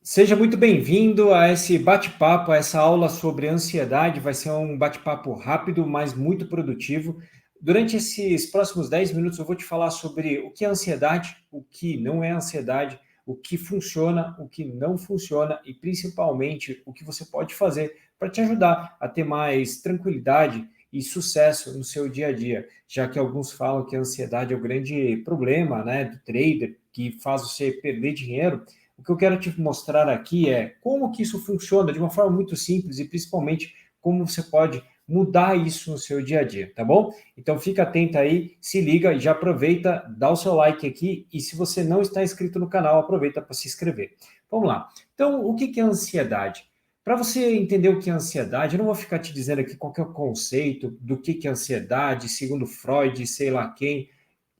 Seja muito bem-vindo a esse bate-papo, a essa aula sobre ansiedade. Vai ser um bate-papo rápido, mas muito produtivo. Durante esses próximos 10 minutos, eu vou te falar sobre o que é ansiedade, o que não é ansiedade, o que funciona, o que não funciona e, principalmente, o que você pode fazer para te ajudar a ter mais tranquilidade e sucesso no seu dia a dia, já que alguns falam que a ansiedade é o grande problema, né, do trader, que faz você perder dinheiro. O que eu quero te mostrar aqui é como que isso funciona de uma forma muito simples e principalmente como você pode mudar isso no seu dia a dia, tá bom? Então fica atento aí, se liga e já aproveita, dá o seu like aqui e se você não está inscrito no canal, aproveita para se inscrever. Vamos lá. Então, o que é ansiedade? Para você entender o que é ansiedade, eu não vou ficar te dizendo aqui qual que é o conceito do que é ansiedade, segundo Freud, sei lá quem.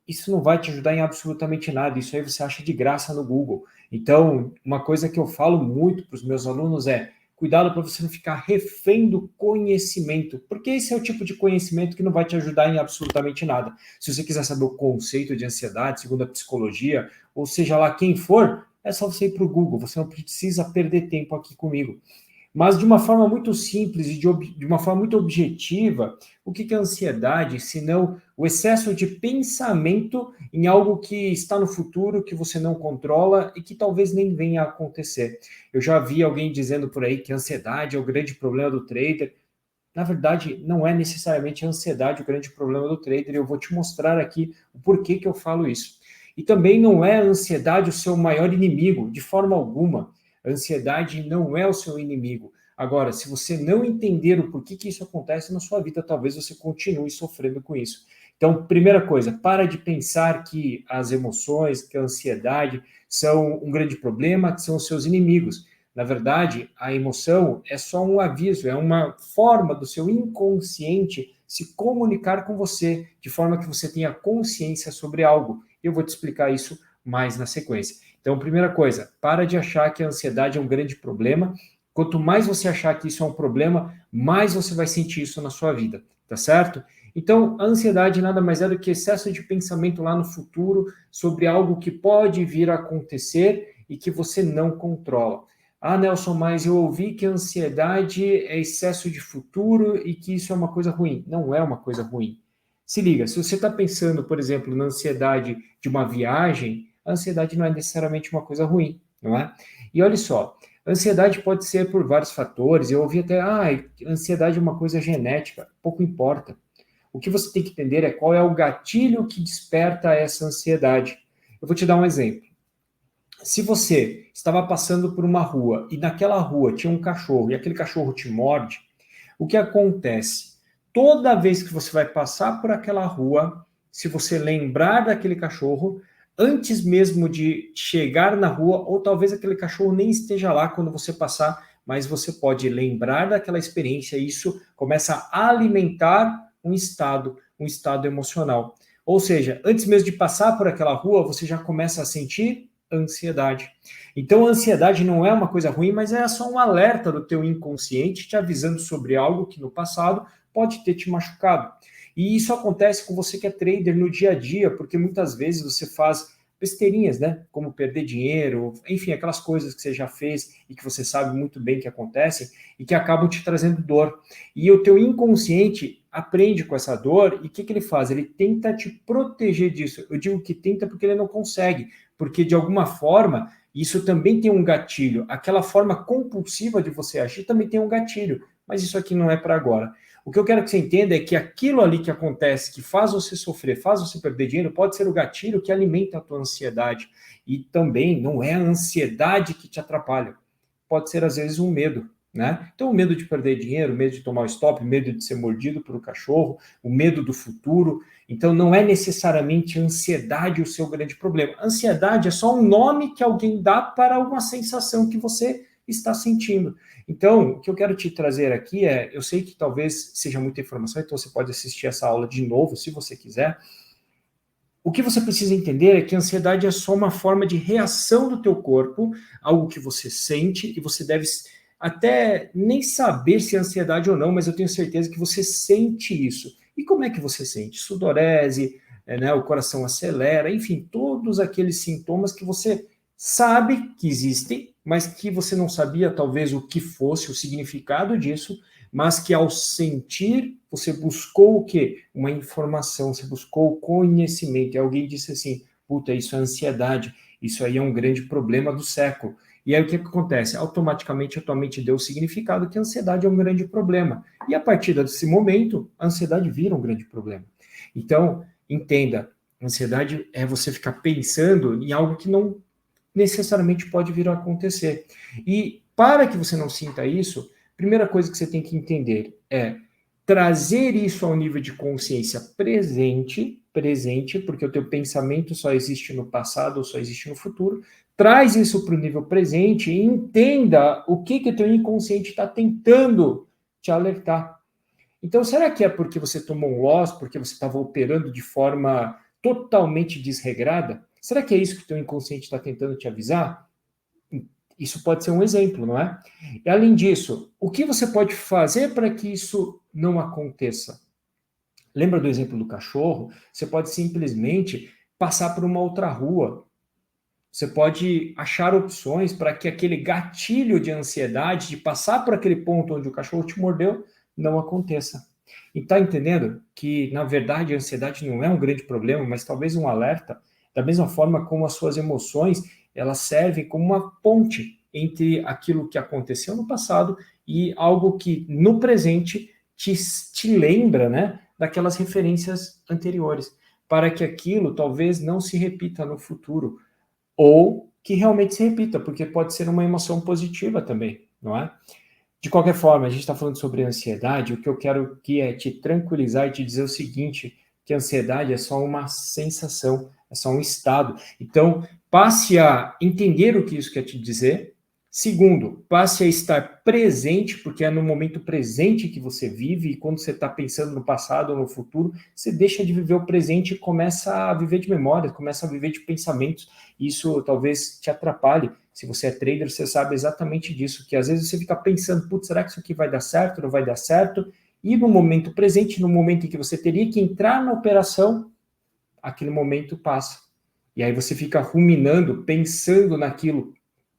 Isso não vai te ajudar em absolutamente nada, isso aí você acha de graça no Google. Então, uma coisa que eu falo muito para os meus alunos é: cuidado para você não ficar refém do conhecimento, porque esse é o tipo de conhecimento que não vai te ajudar em absolutamente nada. Se você quiser saber o conceito de ansiedade, segundo a psicologia, ou seja lá quem for, é só você ir para o Google, você não precisa perder tempo aqui comigo. Mas de uma forma muito simples e de uma forma muito objetiva, o que é ansiedade, senão o excesso de pensamento em algo que está no futuro, que você não controla e que talvez nem venha a acontecer. Eu já vi alguém dizendo por aí que a ansiedade é o grande problema do trader. Na verdade, não é necessariamente a ansiedade o grande problema do trader, e eu vou te mostrar aqui o porquê que eu falo isso. E também não é a ansiedade o seu maior inimigo, de forma alguma. A ansiedade não é o seu inimigo. Agora, se você não entender o porquê que isso acontece na sua vida, talvez você continue sofrendo com isso. Então, primeira coisa, para de pensar que as emoções, que a ansiedade são um grande problema, que são os seus inimigos. Na verdade, a emoção é só um aviso, é uma forma do seu inconsciente se comunicar com você, de forma que você tenha consciência sobre algo. Eu vou te explicar isso mais na sequência. Então, primeira coisa, para de achar que a ansiedade é um grande problema. Quanto mais você achar que isso é um problema, mais você vai sentir isso na sua vida, tá certo? Então, a ansiedade nada mais é do que excesso de pensamento lá no futuro sobre algo que pode vir a acontecer e que você não controla. Ah, Nelson, mas eu ouvi que a ansiedade é excesso de futuro e que isso é uma coisa ruim. Não é uma coisa ruim. Se liga, se você está pensando, por exemplo, na ansiedade de uma viagem, a ansiedade não é necessariamente uma coisa ruim, não é? E olha só, a ansiedade pode ser por vários fatores. Eu ouvi até, a ansiedade é uma coisa genética. Pouco importa. O que você tem que entender é qual é o gatilho que desperta essa ansiedade. Eu vou te dar um exemplo. Se você estava passando por uma rua e naquela rua tinha um cachorro e aquele cachorro te morde, o que acontece? Toda vez que você vai passar por aquela rua, se você lembrar daquele cachorro, antes mesmo de chegar na rua, ou talvez aquele cachorro nem esteja lá quando você passar, mas você pode lembrar daquela experiência e isso começa a alimentar um estado emocional. Ou seja, antes mesmo de passar por aquela rua, você já começa a sentir ansiedade. Então, a ansiedade não é uma coisa ruim, mas é só um alerta do teu inconsciente te avisando sobre algo que no passado pode ter te machucado. E isso acontece com você que é trader no dia a dia, porque muitas vezes você faz besteirinhas, né? Como perder dinheiro, enfim, aquelas coisas que você já fez e que você sabe muito bem que acontecem e que acabam te trazendo dor. E o teu inconsciente aprende com essa dor e o que ele faz? Ele tenta te proteger disso. Eu digo que tenta porque ele não consegue, porque de alguma forma isso também tem um gatilho. Aquela forma compulsiva de você agir também tem um gatilho, mas isso aqui não é para agora. O que eu quero que você entenda é que aquilo ali que acontece, que faz você sofrer, faz você perder dinheiro, pode ser o gatilho que alimenta a tua ansiedade. E também não é a ansiedade que te atrapalha. Pode ser, às vezes, um medo. Né? Então, o medo de perder dinheiro, o medo de tomar o stop, o medo de ser mordido por um cachorro, o medo do futuro. Então, não é necessariamente a ansiedade o seu grande problema. A ansiedade é só um nome que alguém dá para uma sensação que você está sentindo. Então, o que eu quero te trazer aqui é, eu sei que talvez seja muita informação, então você pode assistir essa aula de novo, se você quiser. O que você precisa entender é que a ansiedade é só uma forma de reação do teu corpo, algo que você sente, e você deve até nem saber se é ansiedade ou não, mas eu tenho certeza que você sente isso. E como é que você sente? Sudorese, né, o coração acelera, enfim, todos aqueles sintomas que você sabe que existem, mas que você não sabia talvez o que fosse, o significado disso, mas que ao sentir, você buscou o quê? Uma informação, você buscou o conhecimento, e alguém disse assim, puta, isso é ansiedade, isso aí é um grande problema do século. E aí o que acontece? Automaticamente a tua mente deu o significado que a ansiedade é um grande problema. E a partir desse momento, a ansiedade vira um grande problema. Então, entenda, ansiedade é você ficar pensando em algo que não necessariamente pode vir a acontecer. E para que você não sinta isso, a primeira coisa que você tem que entender é trazer isso ao nível de consciência presente, porque o teu pensamento só existe no passado ou só existe no futuro. Traz isso para o nível presente e entenda o que o teu inconsciente está tentando te alertar. Então, será que é porque você tomou um loss, porque você estava operando de forma totalmente desregrada? Será que é isso que o teu inconsciente está tentando te avisar? Isso pode ser um exemplo, não é? E além disso, o que você pode fazer para que isso não aconteça? Lembra do exemplo do cachorro? Você pode simplesmente passar por uma outra rua. Você pode achar opções para que aquele gatilho de ansiedade, de passar por aquele ponto onde o cachorro te mordeu, não aconteça. E está entendendo que, na verdade, a ansiedade não é um grande problema, mas talvez um alerta, da mesma forma como as suas emoções, elas servem como uma ponte entre aquilo que aconteceu no passado e algo que, no presente, te lembra, né, daquelas referências anteriores, para que aquilo talvez não se repita no futuro, ou que realmente se repita, porque pode ser uma emoção positiva também, não é? De qualquer forma, a gente está falando sobre ansiedade, o que eu quero aqui é te tranquilizar e te dizer o seguinte, que a ansiedade é só uma sensação, é só um estado. Então, passe a entender o que isso quer te dizer. Segundo, passe a estar presente, porque é no momento presente que você vive, e quando você está pensando no passado ou no futuro, você deixa de viver o presente e começa a viver de memórias, começa a viver de pensamentos. Isso talvez te atrapalhe. Se você é trader, você sabe exatamente disso, que às vezes você fica pensando, putz, será que isso aqui vai dar certo, não vai dar certo? E no momento presente, no momento em que você teria que entrar na operação, aquele momento passa. E aí você fica ruminando, pensando naquilo.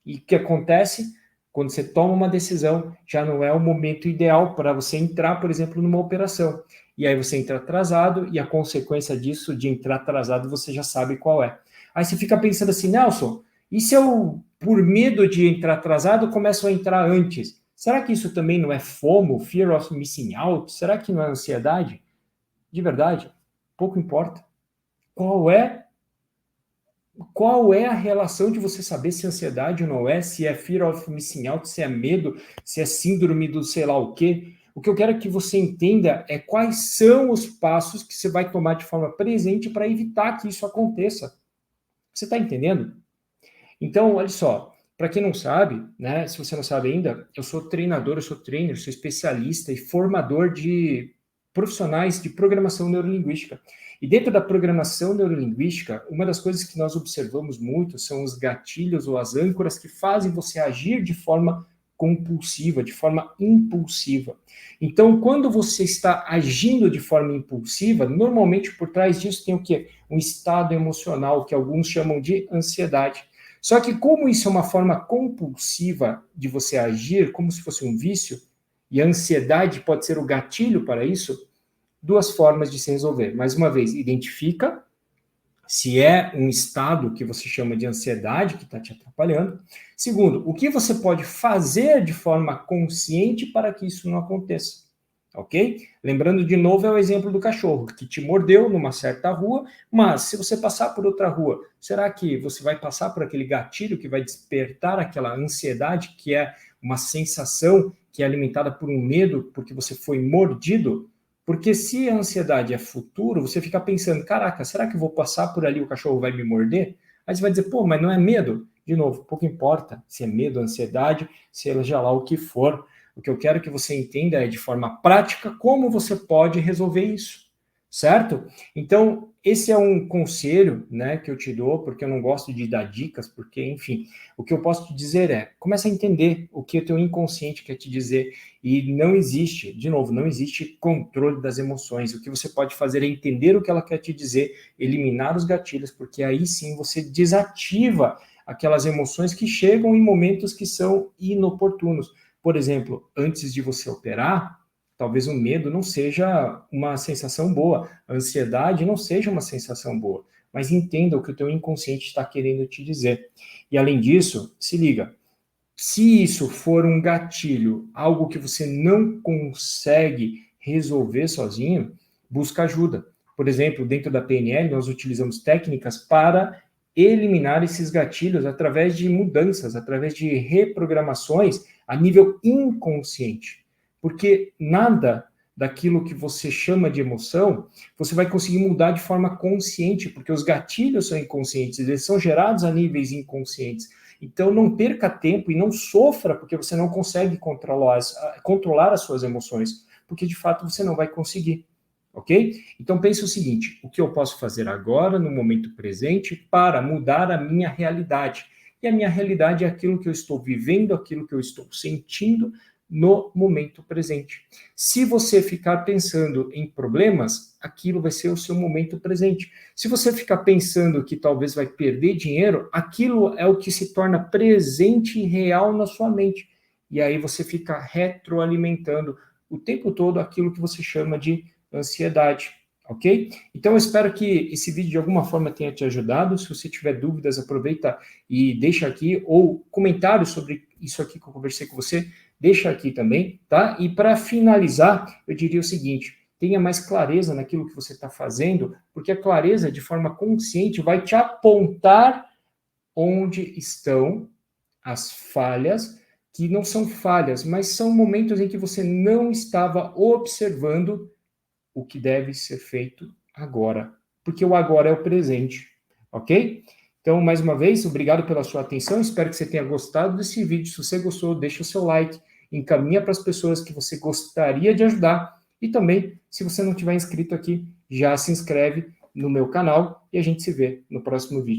E o que acontece? Quando você toma uma decisão, já não é o momento ideal para você entrar, por exemplo, numa operação. E aí você entra atrasado, e a consequência disso, de entrar atrasado, você já sabe qual é. Aí você fica pensando assim, Nelson, e se eu, por medo de entrar atrasado, começo a entrar antes? Será que isso também não é FOMO, Fear of Missing Out? Será que não é ansiedade? De verdade, pouco importa. Qual é a relação de você saber se é ansiedade ou não é, se é fear of missing out, se é medo, se é síndrome do sei lá o quê? O que eu quero que você entenda é quais são os passos que você vai tomar de forma presente para evitar que isso aconteça. Você está entendendo? Então, olha só, para quem não sabe, né, se você não sabe ainda, eu sou treinador, eu sou trainer, sou especialista e formador de profissionais de programação neurolinguística. E dentro da programação neurolinguística, uma das coisas que nós observamos muito são os gatilhos ou as âncoras que fazem você agir de forma compulsiva, de forma impulsiva. Então, quando você está agindo de forma impulsiva, normalmente por trás disso tem o quê? Um estado emocional que alguns chamam de ansiedade. Só que como isso é uma forma compulsiva de você agir, como se fosse um vício, e a ansiedade pode ser o gatilho para isso, duas formas de se resolver. Mais uma vez, identifica se é um estado que você chama de ansiedade que está te atrapalhando. Segundo, o que você pode fazer de forma consciente para que isso não aconteça. Ok? Lembrando de novo é o exemplo do cachorro que te mordeu numa certa rua, mas se você passar por outra rua, será que você vai passar por aquele gatilho que vai despertar aquela ansiedade, que é uma sensação que é alimentada por um medo porque você foi mordido? Porque se a ansiedade é futuro, você fica pensando, caraca, será que eu vou passar por ali e o cachorro vai me morder? Aí você vai dizer, pô, mas não é medo? De novo, pouco importa se é medo, ansiedade, seja lá o que for. O que eu quero que você entenda é, de forma prática, como você pode resolver isso, certo? Então, esse é um conselho, né, que eu te dou, porque eu não gosto de dar dicas, porque, enfim, o que eu posso te dizer é, começa a entender o que o teu inconsciente quer te dizer, e não existe, de novo, não existe controle das emoções. O que você pode fazer é entender o que ela quer te dizer, eliminar os gatilhos, porque aí sim você desativa aquelas emoções que chegam em momentos que são inoportunos. Por exemplo, antes de você operar, talvez o medo não seja uma sensação boa, a ansiedade não seja uma sensação boa, mas entenda o que o teu inconsciente está querendo te dizer. E além disso, se liga, se isso for um gatilho, algo que você não consegue resolver sozinho, busca ajuda. Por exemplo, dentro da PNL, nós utilizamos técnicas para eliminar esses gatilhos através de mudanças, através de reprogramações a nível inconsciente. Porque nada daquilo que você chama de emoção, você vai conseguir mudar de forma consciente, porque os gatilhos são inconscientes, eles são gerados a níveis inconscientes. Então, não perca tempo e não sofra porque você não consegue controlar as suas emoções, porque de fato você não vai conseguir, ok? Então, pense o seguinte: o que eu posso fazer agora, no momento presente, para mudar a minha realidade? E a minha realidade é aquilo que eu estou vivendo, aquilo que eu estou sentindo no momento presente. Se você ficar pensando em problemas, aquilo vai ser o seu momento presente. Se você ficar pensando que talvez vai perder dinheiro, aquilo é o que se torna presente e real na sua mente. E aí você fica retroalimentando o tempo todo aquilo que você chama de ansiedade, ok? Então eu espero que esse vídeo de alguma forma tenha te ajudado. Se você tiver dúvidas, aproveita e deixa aqui, ou comentários sobre isso aqui que eu conversei com você, deixa aqui também, tá? E para finalizar, eu diria o seguinte: tenha mais clareza naquilo que você está fazendo, porque a clareza, de forma consciente, vai te apontar onde estão as falhas, que não são falhas, mas são momentos em que você não estava observando o que deve ser feito agora, porque o agora é o presente, ok? Então, mais uma vez, obrigado pela sua atenção, espero que você tenha gostado desse vídeo. Se você gostou, deixa o seu like, encaminha para as pessoas que você gostaria de ajudar, e também, se você não tiver inscrito aqui, já se inscreve no meu canal, e a gente se vê no próximo vídeo.